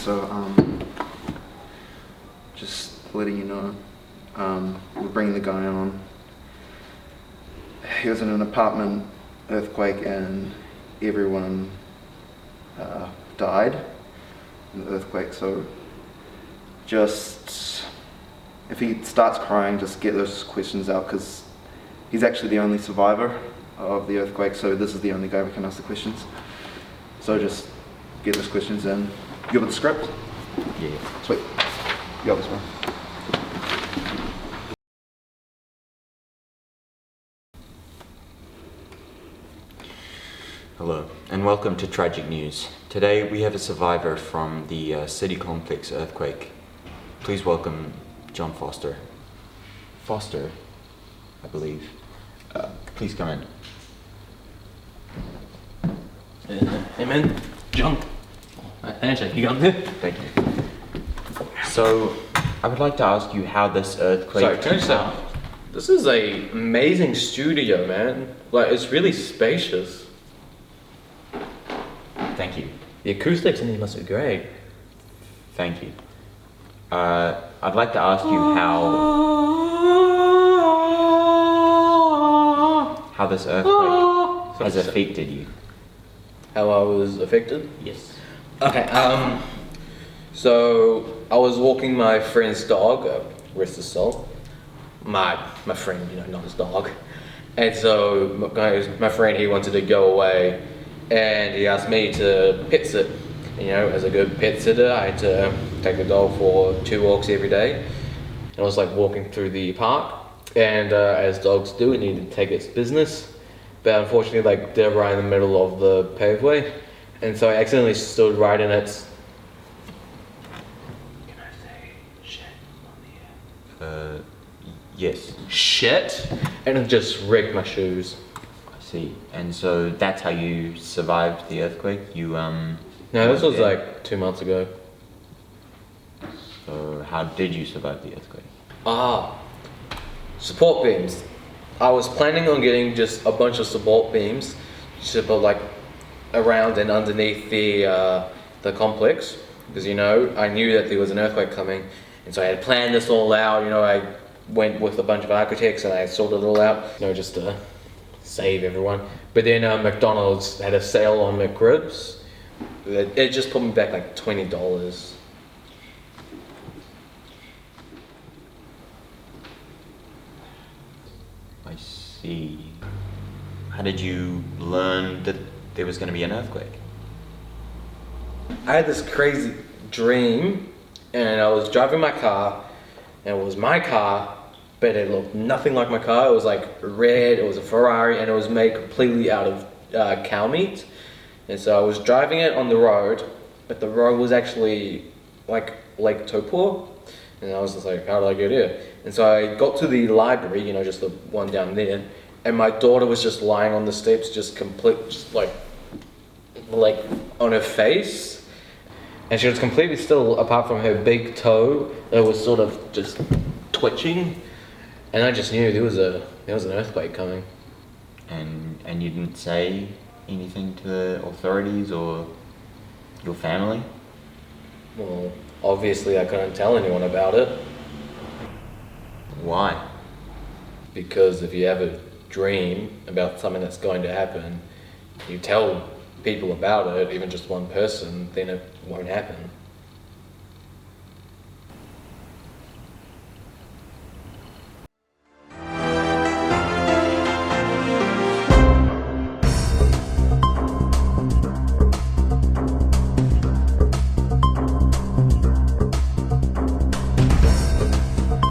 so just letting you know, we're bringing the guy on. He was in an apartment earthquake and everyone died in the earthquake, so just, if he starts crying, just get those questions out, because he's actually the only survivor of the earthquake, so this is the only guy we can ask the questions. So just get those questions in. You got the script? Yeah. Sweet. You got this one. Hello, and welcome to Tragic News. Today we have a survivor from the City Complex earthquake. Please welcome John Foster. Foster, I believe. Please come in. Hey man, John. Handshake, you got it? Thank you. So, I would like to ask you how this earthquake... Sorry, can I just say, this is a amazing studio, man. Like, it's really spacious. Thank you. The acoustics in here must be great. Thank you. I'd like to ask you how this earthquake has affected you. How I was affected? Yes. Okay, so I was walking my friend's dog, rest his soul. My friend, you know, not his dog. And so my friend, he wanted to go away, and he asked me to pet sit. You know, as a good pet sitter, I had to take the dog for 2 walks every day. And I was like walking through the park, and as dogs do, it needed to take its business. But unfortunately, like, they're right in the middle of the paveway, and so I accidentally stood right in its... Can I say shit on the air? Yes. Shit? And it just wrecked my shoes. I see. And so that's how you survived the earthquake? You, No, this was like 2 months ago. So how did you survive the earthquake? Support beams. I was planning on getting just a bunch of support beams to put like around and underneath the complex, because, you know, I knew that there was an earthquake coming, and so I had planned this all out. You know, I went with a bunch of architects and I sorted it all out, you know, just to save everyone. But then McDonald's had a sale on McRibs. It just put me back like $20. I see. How did you learn that there was going to be an earthquake? I had this crazy dream, and I was driving my car, and it was my car, but it looked nothing like my car. It was like red, it was a Ferrari, and it was made completely out of cow meat. And so I was driving it on the road, but the road was actually like Lake Taupo. And I was just like, how did I get here? And so I got to the library, you know, just the one down there, and my daughter was just lying on the steps, just like on her face. And she was completely still, apart from her big toe that was sort of just twitching. And I just knew there was an earthquake coming. And you didn't say anything to the authorities or your family? Well, obviously I couldn't tell anyone about it. Why? Because if you have a dream about something that's going to happen, you tell people about it, even just one person, then it won't happen.